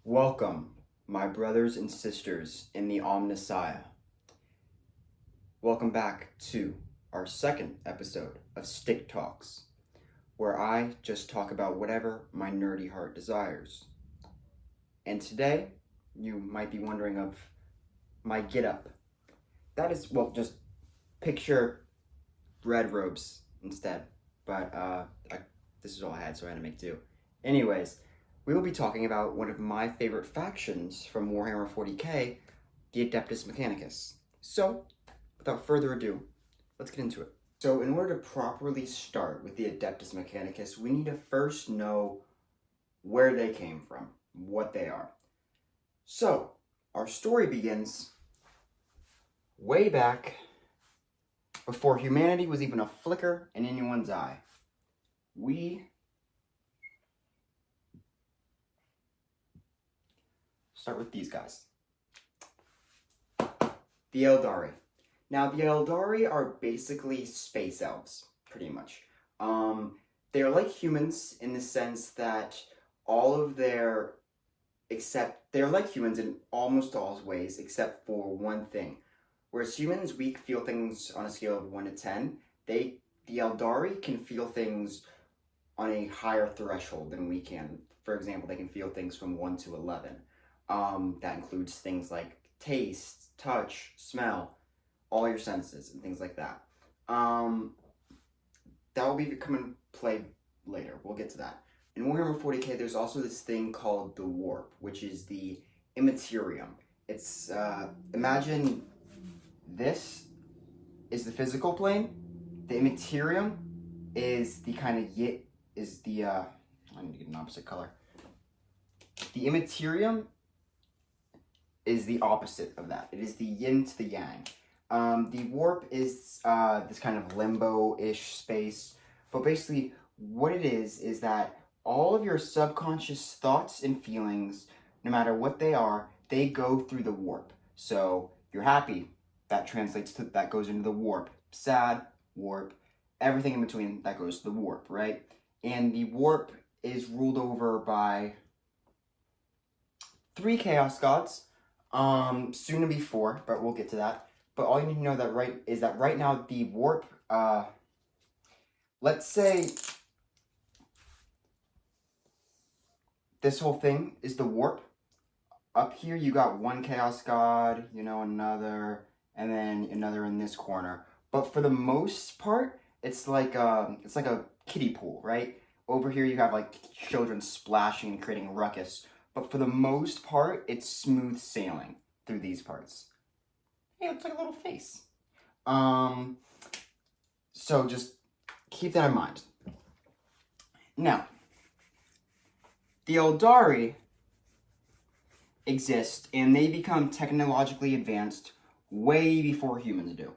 Welcome, my brothers and sisters in the Omnissiah. Welcome back to our second episode of Stick Talks, where I just talk about whatever my nerdy heart desires. And today, you might be wondering of my get up. That is, well, just picture red robes instead. But this is all I had, so I had to make do. Anyways, we will be talking about one of my favorite factions from Warhammer 40k, the Adeptus Mechanicus. So, without further ado, let's get into it. So, in order to properly start with the Adeptus Mechanicus, we need to first know where they came from, what they are. So, our story begins way back before humanity was even a flicker in anyone's eye. We start with these guys. The Eldari. Now, the Eldari are basically space elves, pretty much. They're like humans in the sense that they're like humans in almost all ways, except for one thing. Whereas humans, we feel things on a scale of 1 to 10, the Eldari can feel things on a higher threshold than we can. For example, they can feel things from 1 to 11. That includes things like taste, touch, smell, all your senses, and things like that. That will be coming into play later. We'll get to that. In Warhammer 40k, there's also this thing called the Warp, which is the Immaterium. It's, imagine this is the physical plane. The Immaterium is the kind of I need to get an opposite color. The Immaterium is the opposite of that. It is the yin to the yang. The warp is this kind of limbo-ish space. But basically, what it is that all of your subconscious thoughts and feelings, no matter what they are, they go through the warp. So you're happy, that goes into the warp. Sad, warp. Everything in between, that goes to the warp, right? And the warp is ruled over by 3 chaos gods. Soon to be 4, but we'll get to that. But all you need to know is that right now the warp, let's say this whole thing is the warp. Up here you got 1 chaos god, another, and then another in this corner. But for the most part, it's like a kiddie pool, right? Over here you have like children splashing and creating a ruckus. But for the most part, it's smooth sailing through these parts. Hey, it looks like a little face. So just keep that in mind. Now, the Eldari exist, and they become technologically advanced way before humans do.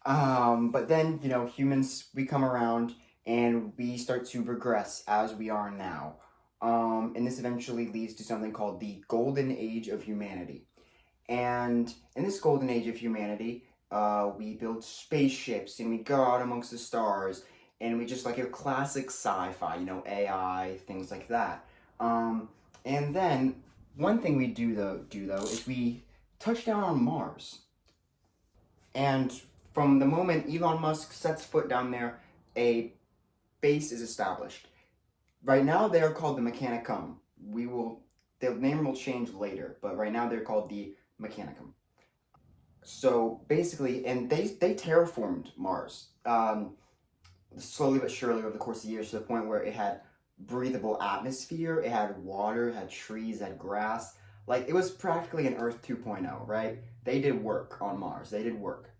But then, humans, we come around, and we start to regress as we are now. And this eventually leads to something called the Golden Age of Humanity. And in this Golden Age of Humanity, we build spaceships, and we go out amongst the stars, and we just like your classic sci-fi, AI, things like that. And then, one thing we do though, is we touch down on Mars. And from the moment Elon Musk sets foot down there, a base is established. Right now, they are called the Mechanicum. Their name will change later, but right now they're called the Mechanicum. So basically, and they terraformed Mars slowly but surely over the course of years to the point where it had breathable atmosphere, it had water, it had trees, it had grass. Like, it was practically an Earth 2.0, right? They did work on Mars. They did work.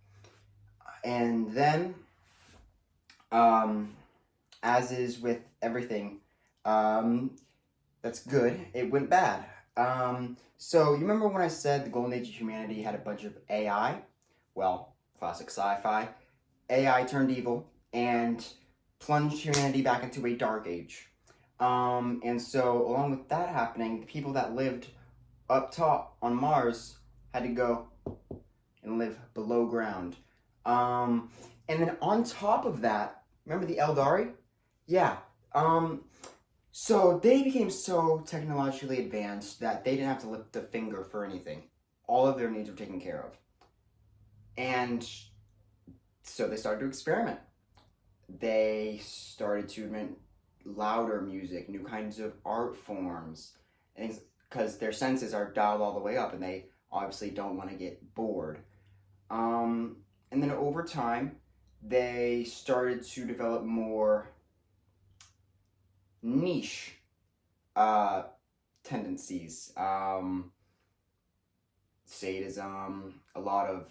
And then, as is with everything, that's good, it went bad. So you remember when I said the Golden Age of Humanity had a bunch of AI? Well, classic sci-fi. AI turned evil and plunged humanity back into a dark age. And so along with that happening, the people that lived up top on Mars had to go and live below ground. And then on top of that, remember the Eldari? Yeah. So they became so technologically advanced that they didn't have to lift a finger for anything. All of their needs were taken care of. And so they started to experiment. They started to invent louder music, new kinds of art forms, and because their senses are dialed all the way up and they obviously don't want to get bored. And then over time, they started to develop more niche uh, tendencies. Sadism, a lot of,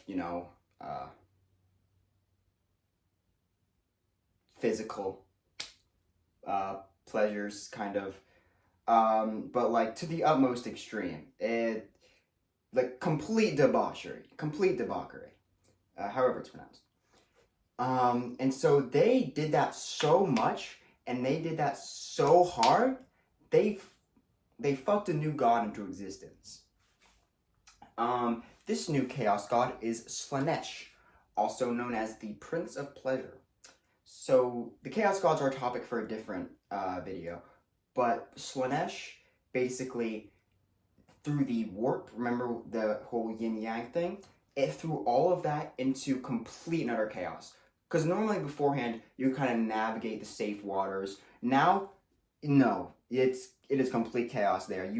physical pleasures, kind of. But like to the utmost extreme. Like complete debauchery, however it's pronounced. And so they did that so much, and they did that so hard, they they fucked a new god into existence. This new chaos god is Slanesh, also known as the Prince of Pleasure. So the chaos gods are a topic for a different video, but Slanesh basically through the warp, remember the whole yin yang thing? It threw all of that into complete and utter chaos. Because normally beforehand you kind of navigate the safe waters. Now, no, it is complete chaos there.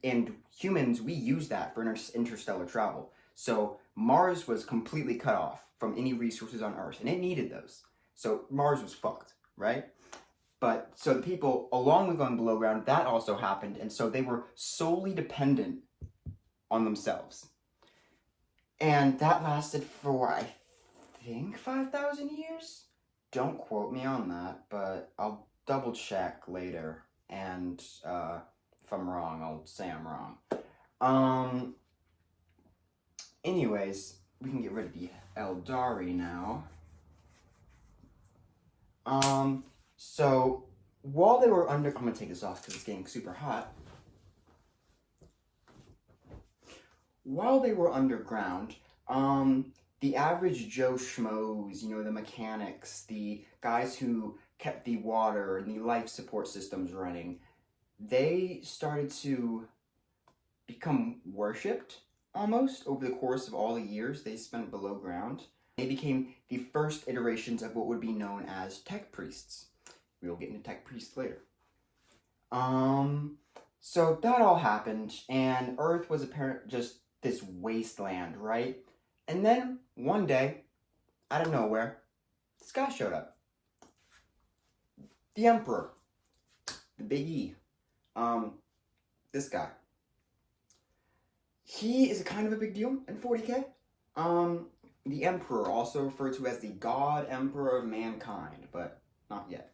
And humans, we use that for interstellar travel. So Mars was completely cut off from any resources on Earth, and it needed those. So Mars was fucked, right? But so the people, along with going below ground, that also happened, and so they were solely dependent on themselves. And that lasted for, I think, 5,000 years? Don't quote me on that, but I'll double check later, and if I'm wrong, I'll say I'm wrong. Anyways, we can get rid of the Eldari now. So while they were I'm gonna take this off because it's getting super hot. While they were underground, the average Joe Schmoes, the mechanics, the guys who kept the water and the life support systems running, they started to become worshipped almost over the course of all the years they spent below ground. They became the first iterations of what would be known as tech priests. We will get into tech priests later. So that all happened, and Earth was apparent just this wasteland, right? And then one day, out of nowhere, this guy showed up. The Emperor, the Big E. This guy. He is a kind of a big deal in 40k. The Emperor, also referred to as the God Emperor of Mankind, but not yet.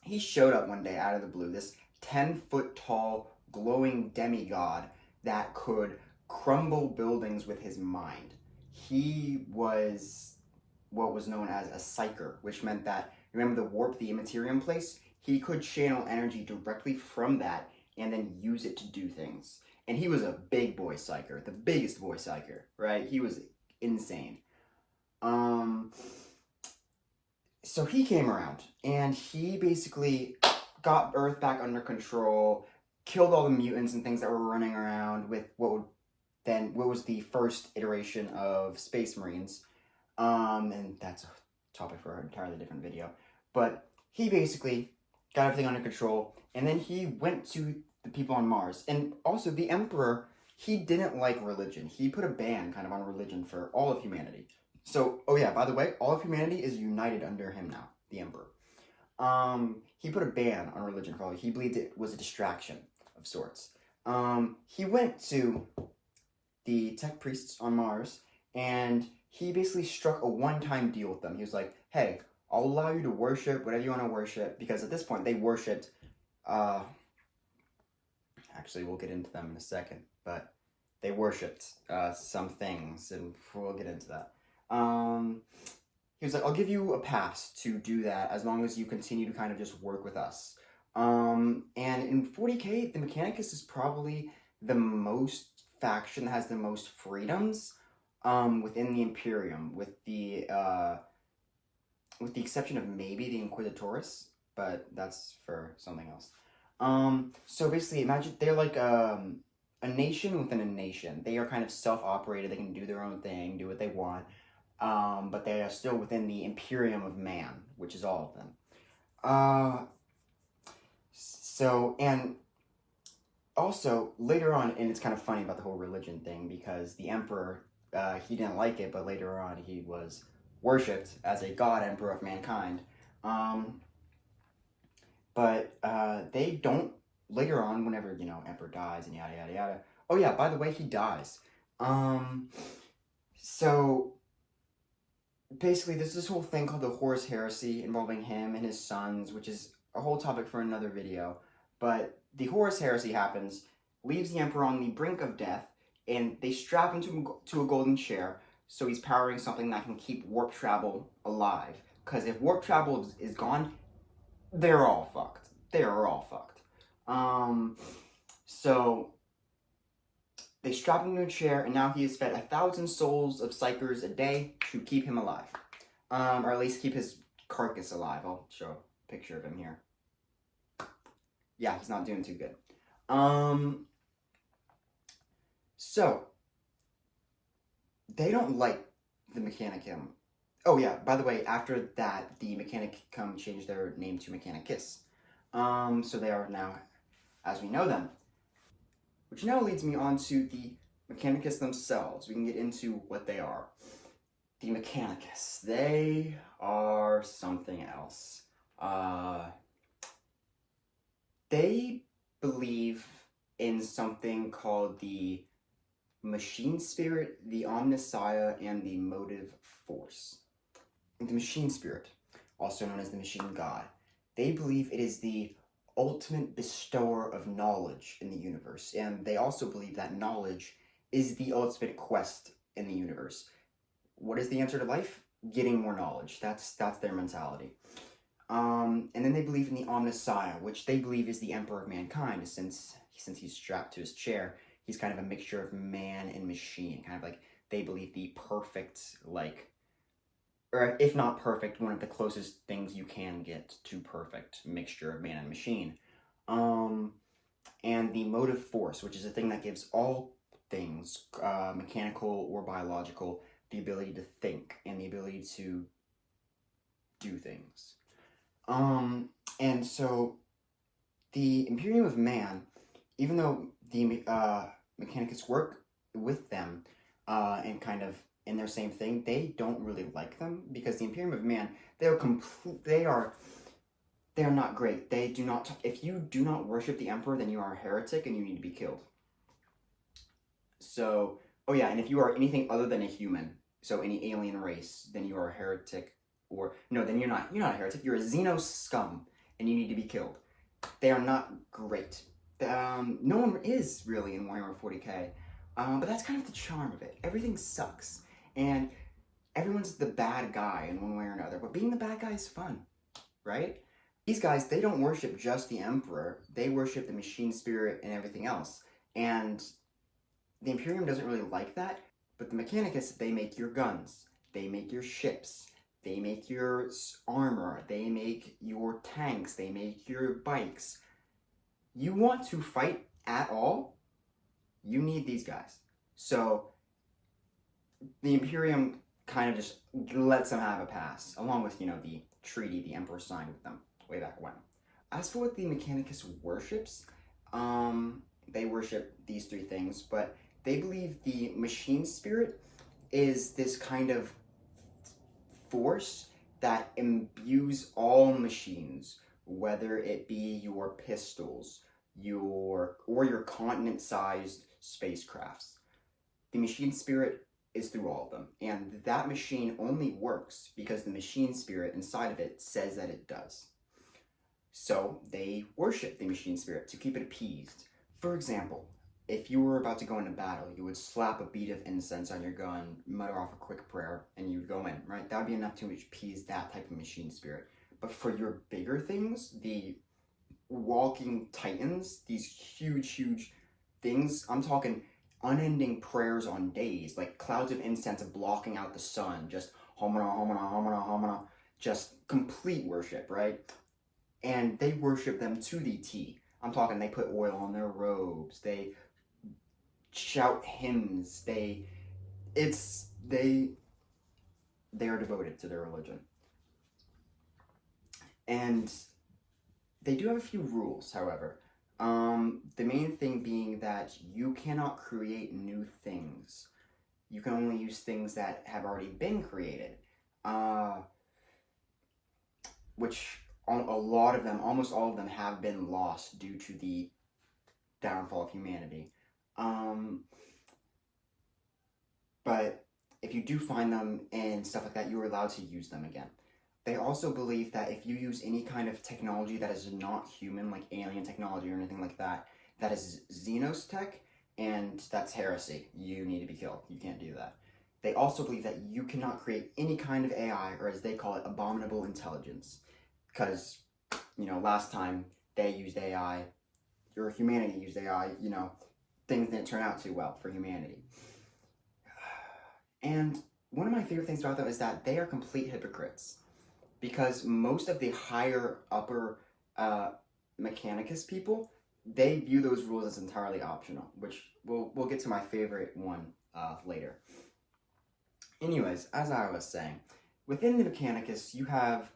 He showed up one day out of the blue, this 10-foot tall, glowing demigod that could crumble buildings with his mind. He was what was known as a psyker, which meant that, remember the warp, the immaterium place? He could channel energy directly from that and then use it to do things. And he was a big boy psyker, the biggest boy psyker, right? He was insane. So he came around, and he basically got Earth back under control, killed all the mutants and things that were running around with what was the first iteration of Space Marines. And that's a topic for an entirely different video. But he basically got everything under control, and then he went to the people on Mars. And also, the Emperor, he didn't like religion. He put a ban kind of on religion for all of humanity. So, oh yeah, by the way, all of humanity is united under him now, the Emperor. He put a ban on religion for all. He believed it was a distraction of sorts. He went to the tech priests on Mars, and he basically struck a one-time deal with them. He was like, hey, I'll allow you to worship whatever you want to worship, because at this point they worshipped, actually we'll get into them in a second, but they worshipped some things, and we'll get into that. He was like, I'll give you a pass to do that as long as you continue to kind of just work with us. And in 40k, the Mechanicus is probably the most faction that has the most freedoms within the Imperium, with the exception of maybe the Inquisitores. but that's for something else. So basically, imagine they're like a nation within a nation. They are kind of self-operated. They can do their own thing, do what they want. But they are still within the imperium of man, which is all of them. And also later on, and it's kind of funny about the whole religion thing because the emperor, he didn't like it, but later on he was worshipped as a god emperor of mankind. But they don't, later on, whenever, emperor dies and yada yada yada. Oh yeah, by the way, he dies. So basically there's this whole thing called the Horus Heresy involving him and his sons, which is a whole topic for another video. But the Horus Heresy happens, leaves the emperor on the brink of death, and they strap him to a golden chair, so he's powering something that can keep warp travel alive. Because if warp travel is gone, they're all fucked. They are all fucked. So they strap him to a chair, and now he is fed 1,000 souls of psychers a day to keep him alive. Or at least keep his carcass alive. I'll show a picture of him here. Yeah, he's not doing too good. So they don't like the Mechanicum. Oh yeah, by the way, after that, the Mechanicum changed their name to Mechanicus. So they are now, as we know them. Which now leads me on to the Mechanicus themselves. We can get into what they are. The Mechanicus. They are something else. They believe in something called the machine spirit, the omnissiah, and the motive force. The machine spirit, also known as the machine god, they believe it is the ultimate bestower of knowledge in the universe, and they also believe that knowledge is the ultimate quest in the universe. What is the answer to life? Getting more knowledge. That's their mentality. And then they believe in the omnissiah, which they believe is the emperor of mankind, since he's strapped to his chair. He's kind of a mixture of man and machine, kind of like they believe the perfect, or if not perfect, one of the closest things you can get to perfect mixture of man and machine. And the motive force, which is a thing that gives all things, mechanical or biological, the ability to think and the ability to do things. And so the Imperium of Man, even though the Mechanicus work with them and kind of in their same thing, they don't really like them because the Imperium of Man, they are not great. They do not. If you do not worship the Emperor, then you are a heretic and you need to be killed. So, oh yeah, and if you are anything other than a human, so any alien race, then you are a heretic. Or no, then you're not. You're not a heretic. You're a Xeno scum, and you need to be killed. They are not great. No one is really in Warhammer 40k, but that's kind of the charm of it. Everything sucks, and everyone's the bad guy in one way or another. But being the bad guy is fun, right? These guys, they don't worship just the Emperor. They worship the machine spirit and everything else. And the Imperium doesn't really like that. But the Mechanicus, they make your guns. They make your ships. They make your armor. They make your tanks. They make your bikes. You want to fight at all? You need these guys. So the Imperium kind of just lets them have a pass, along with, the treaty the Emperor signed with them way back when. As for what the Mechanicus worships, they worship these three things, but they believe the machine spirit is this kind of force that imbues all machines, whether it be your pistols, your continent-sized spacecrafts. The machine spirit is through all of them, and that machine only works because the machine spirit inside of it says that it does. So they worship the machine spirit to keep it appeased. For example, if you were about to go into battle, you would slap a bead of incense on your gun, mutter off a quick prayer, and you'd go in, right? That would be enough to appease that type of machine spirit. But for your bigger things, the walking titans, these huge things, I'm talking unending prayers on days, like clouds of incense blocking out the sun, just homina, homina, homina, homina, just complete worship, right? and they worship them to the T. I'm talking they put oil on their robes, they shout hymns, they are devoted to their religion. And they do have a few rules, however. The main thing being that you cannot create new things. You can only use things that have already been created. Which a lot of them, almost all of them, have been lost due to the downfall of humanity. But if you do find them and stuff like that, you are allowed to use them again. They also believe that if you use any kind of technology that is not human, like alien technology or anything like that, that is Xenos tech, and that's heresy. You need to be killed. You can't do that. They also believe that you cannot create any kind of AI, or as they call it, abominable intelligence. Because, last time they used AI, or humanity used AI, things didn't turn out too well for humanity. And one of my favorite things about them is that they are complete hypocrites. Because most of the upper Mechanicus people, they view those rules as entirely optional, which we'll get to my favorite one later. Anyways, as I was saying, within the Mechanicus, you have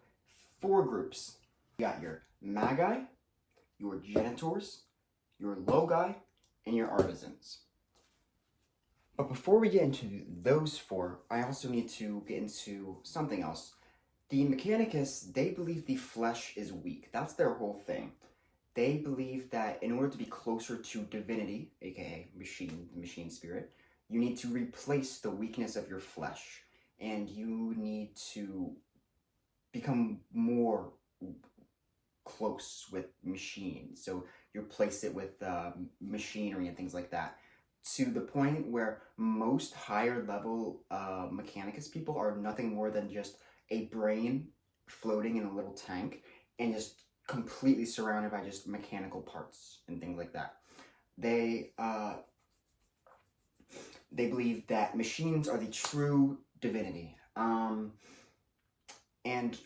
4 groups. You got your Magi, your Genitors, your Logi, and your Artisans. But before we get into those 4, I also need to get into something else. The Mechanicus, they believe the flesh is weak. That's their whole thing. They believe that in order to be closer to divinity, aka the machine spirit, you need to replace the weakness of your flesh. And you need to become more close with machines. So you replace it with machinery and things like that. To the point where most higher level Mechanicus people are nothing more than just a brain floating in a little tank and just completely surrounded by just mechanical parts and things like that. They believe that machines are the true divinity. And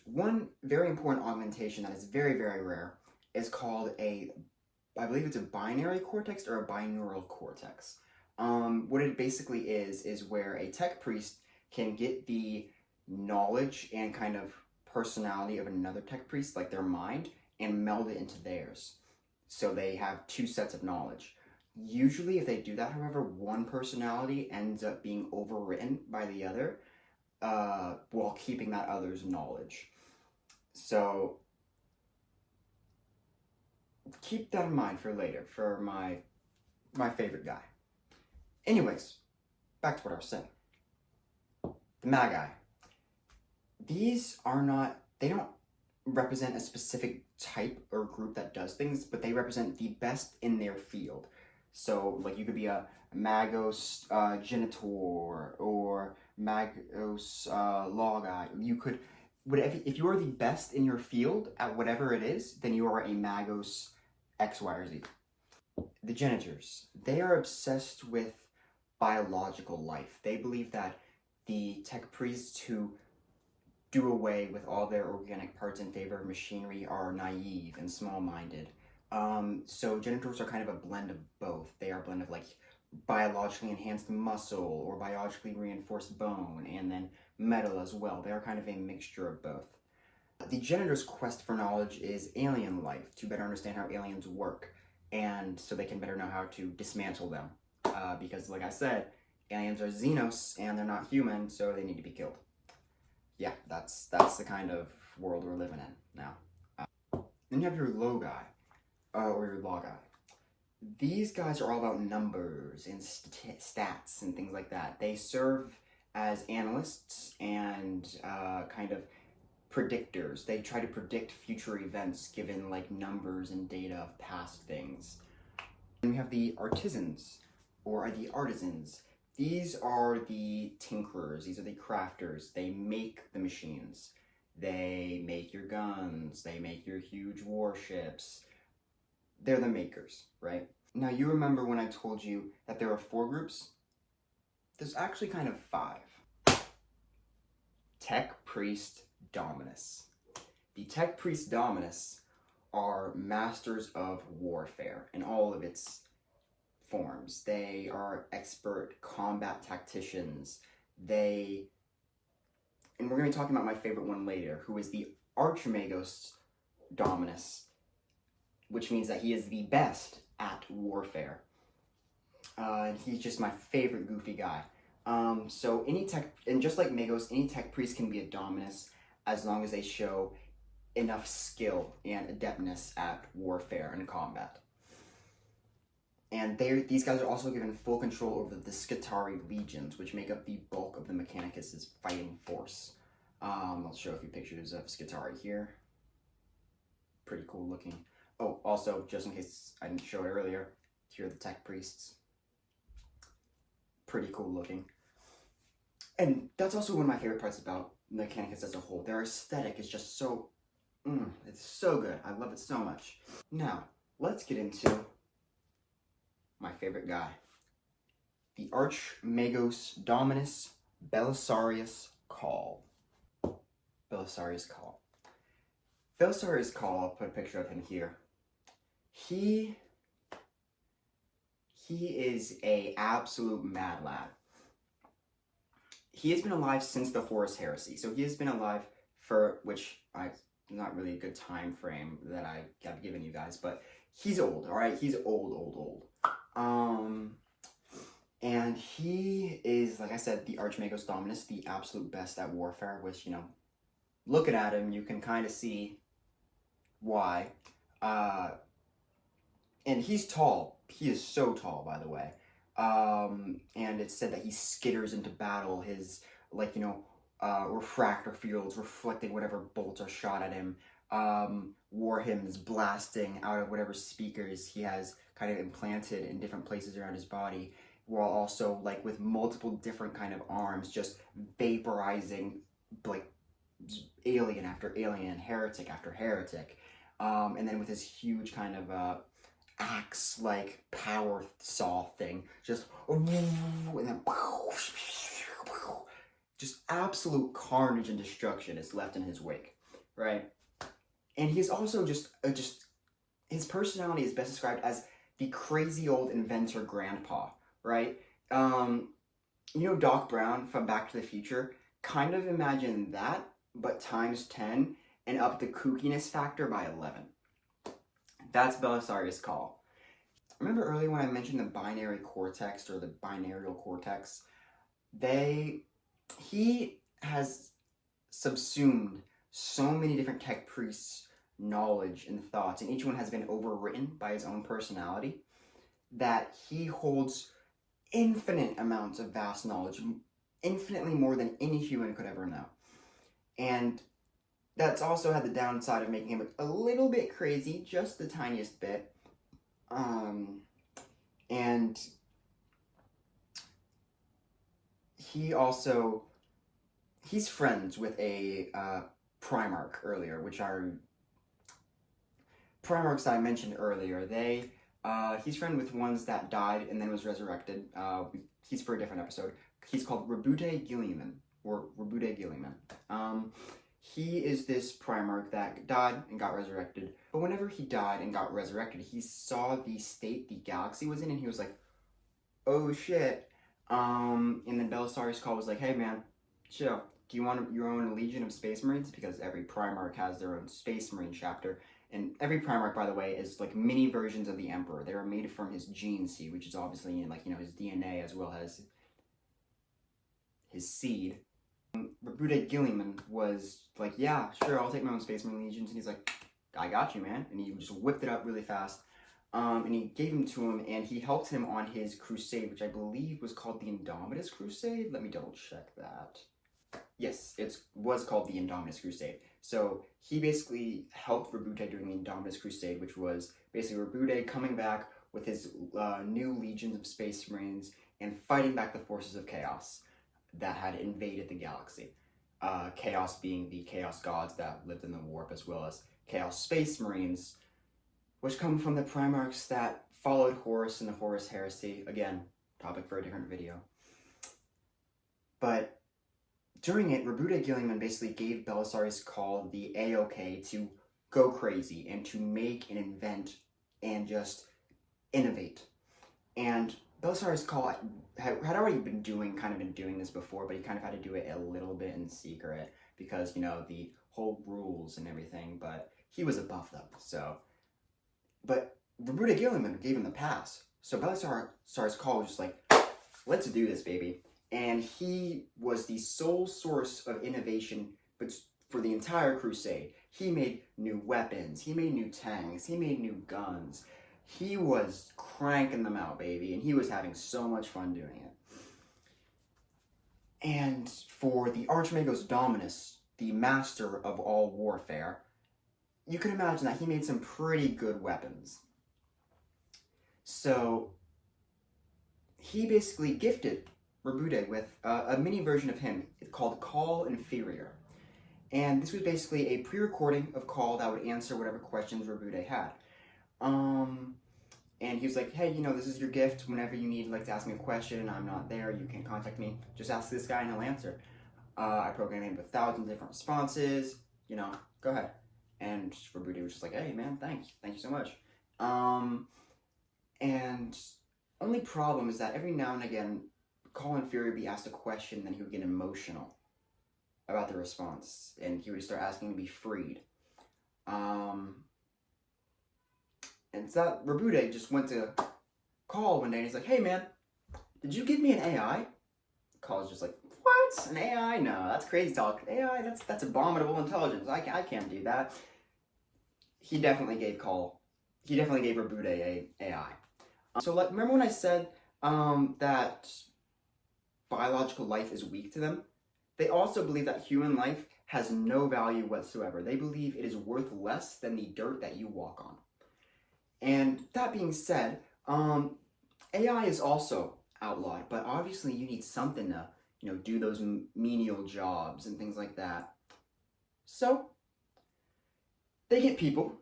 one very important augmentation that is very, very rare is called I believe it's a binary cortex or a binaural cortex. What it basically is where a tech priest can get the knowledge and kind of personality of another tech priest, like their mind, and meld it into theirs. So they have 2 sets of knowledge. Usually if they do that, however, one personality ends up being overwritten by the other, while keeping that other's knowledge. So keep that in mind for later, for my favorite guy. Anyways, back to what I was saying. The Magi. These they don't represent a specific type or group that does things, but they represent the best in their field. So, like, you could be a Magos Genitor or Magos Logi. You could, if you are the best in your field at whatever it is, then you are a Magos X, Y, or Z. The Genitors. They are obsessed with biological life. They believe that the tech priests who do away with all their organic parts in favor of machinery are naive and small-minded. So Genitors are kind of a blend of both. They are a blend of like biologically enhanced muscle or biologically reinforced bone, and then metal as well. They are kind of a mixture of both. The Genitors' quest for knowledge is alien life, to better understand how aliens work, and so they can better know how to dismantle them. Because, like I said, aliens are Xenos, and they're not human, so they need to be killed. Yeah, that's the kind of world we're living in now. Then you have your Logi, or your Logi. These guys are all about numbers and stats and things like that. They serve as analysts and kind of predictors. They try to predict future events given like numbers and data of past things. And we have the Artisans, or the Artisans. These are the tinkerers, these are the crafters. They make the machines. They make your guns, they make your huge warships. They're the makers, right? Now you remember when I told you that there are 4 groups? There's actually kind of 5. Tech Priest Dominus. The Tech Priest Dominus are masters of warfare in all of its forms. They are expert combat tacticians. And we're going to be talking about my favorite one later, who is the Archmagos Dominus, which means that he is the best at warfare. And he's just my favorite goofy guy. So any tech, and just like Magos, any tech priest can be a Dominus as long as they show enough skill and adeptness at warfare and combat. And these guys are also given full control over the Scutari legions, which make up the bulk of the Mechanicus' fighting force. I'll show a few pictures of Scutari here. Pretty cool looking. Oh, also, just in case I didn't show it earlier, here are the tech priests. Pretty cool looking. And that's also one of my favorite parts about Mechanicus as a whole. Their aesthetic is just so, it's so good. I love it so much. Now, let's get into my favorite guy. The Archmagos Dominus Belisarius Call. Belisarius Call. Belisarius Call, I'll put a picture of him here. He is a absolute mad lad. He has been alive since the Horus Heresy, so he has been alive for, which not really a good time frame that I have given you guys, but he's old, all right? He's old. And he is, like I said, the Archmagos Dominus, the absolute best at warfare, which, you know, looking at him, you can kind of see why. And he's tall. He is so tall, by the way. And it's said that he skitters into battle, his, like, you know, refractor fields reflecting whatever bolts are shot at him, war hymns blasting out of whatever speakers he has kind of implanted in different places around his body, while also, like, with multiple different kind of arms, just vaporizing, like, alien after alien, heretic after heretic. And then with his huge kind of, axe-like power saw thing, just, and then, just absolute carnage and destruction is left in his wake, right? And he's also just his personality is best described as the crazy old inventor grandpa, right? You know Doc Brown from Back to the Future? Kind of imagine that, but times 10 and up the kookiness factor by 11. That's Belisarius Call. Remember earlier when I mentioned the binary cortex or the binarial cortex? He has subsumed so many different tech priests' knowledge and thoughts, and each one has been overwritten by his own personality, that he holds infinite amounts of vast knowledge, infinitely more than any human could ever know. And that's also had the downside of making him a little bit crazy, just the tiniest bit. And he's friends with a Primarch earlier, which are Primarchs I mentioned earlier. He's friend with ones that died and then was resurrected. He's for a different episode. He's called Rebute Gilliman, or Rebute Gilliman. He is this Primarch that died and got resurrected. But whenever he died and got resurrected, he saw the state the galaxy was in, and he was like, oh shit. And then Belisarius Call was like, hey man, chill. Do you want your own Legion of Space Marines? Because every Primarch has their own Space Marine chapter. And every Primarch, by the way, is like mini versions of the Emperor. They are made from his gene seed, which is obviously in, like, you know, his DNA as well as his seed. Rebute Gilliman was like, yeah, sure, I'll take my own Space Marine Legions. And he's like, I got you, man. And he just whipped it up really fast. And he gave him to him, and he helped him on his crusade, which I believe was called the Indomitus Crusade. Let me double check that. Yes, it was called the Indomitus Crusade. So he basically helped Rebute during the Indomitus Crusade, which was basically Rebute coming back with his new legions of Space Marines and fighting back the forces of Chaos that had invaded the galaxy. Chaos being the Chaos gods that lived in the warp, as well as Chaos Space Marines, which come from the Primarchs that followed Horus in the Horus Heresy. Again, topic for a different video. But during it, Rebute Gilliman basically gave Belisarius Call the A-OK to go crazy and to make and invent and just innovate. And Belisarius Cawl had already been doing this before, but he kind of had to do it a little bit in secret because, you know, the whole rules and everything, but he was above them, so. But Robude gave him the pass. So Belisarius Cawl was just like, let's do this, baby. And he was the sole source of innovation for the entire crusade. He made new weapons, he made new tanks, he made new guns. He was cranking them out, baby, and he was having so much fun doing it. And for the Archimagos Dominus, the master of all warfare, you can imagine that he made some pretty good weapons. So he basically gifted Robude with a mini version of him called Cawl Inferior. And this was basically a pre-recording of Cawl that would answer whatever questions Robude had. And he was like, hey, you know, this is your gift. Whenever you need to ask me a question and I'm not there, you can contact me. Just ask this guy and he'll answer. I programmed him with 1,000 different responses. You know, go ahead. And Robude was just like, hey, man, thank you so much. And only problem is that every now and again, Cawl Inferior would be asked a question, and then he would get emotional about the response, and he would start asking to be freed. And so that Robude just went to Cawl one day, and he's like, hey, man, did you give me an AI? Call's just like, what? An AI? No, that's crazy talk. AI, that's abominable intelligence. I can't do that. He definitely gave Robude a AI. So, remember when I said that biological life is weak to them? They also believe that human life has no value whatsoever. They believe it is worth less than the dirt that you walk on. And that being said, AI is also outlawed, but obviously you need something to, you know, do those menial jobs and things like that. So they get people,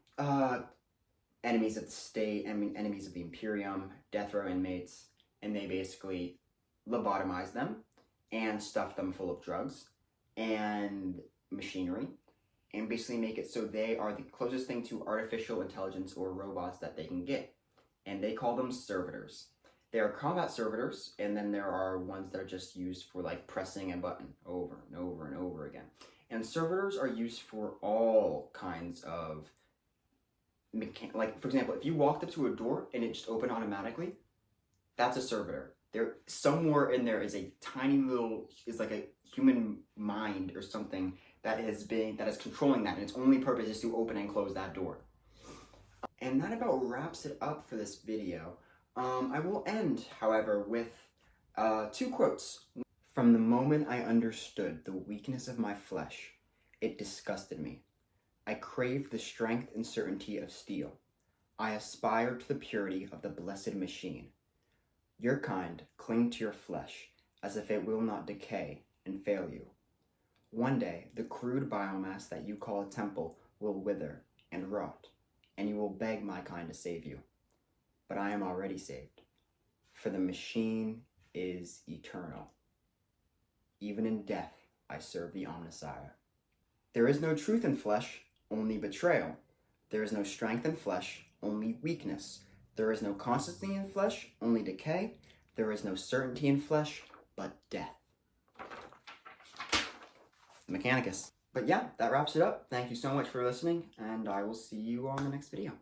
enemies of the state, enemies of the Imperium, death row inmates, and they basically lobotomize them and stuff them full of drugs and machinery, and basically make it so they are the closest thing to artificial intelligence or robots that they can get. And they call them servitors. There are combat servitors, and then there are ones that are just used for pressing a button over and over and over again. And servitors are used for all kinds of for example, if you walked up to a door and it just opened automatically, that's a servitor. There, somewhere in there is a tiny little, is like a human mind or something that is controlling that, and its only purpose is to open and close that door. And that about wraps it up for this video. I will end, however, with 2 quotes. From the moment I understood the weakness of my flesh, it disgusted me. I craved the strength and certainty of steel. I aspired to the purity of the blessed machine. Your kind cling to your flesh as if it will not decay and fail you. One day, the crude biomass that you call a temple will wither and rot, and you will beg my kind to save you. But I am already saved, for the machine is eternal. Even in death, I serve the Omnissiah. There is no truth in flesh, only betrayal. There is no strength in flesh, only weakness. There is no constancy in flesh, only decay. There is no certainty in flesh, but death. Mechanicus. But yeah, that wraps it up. Thank you so much for listening, and I will see you on the next video.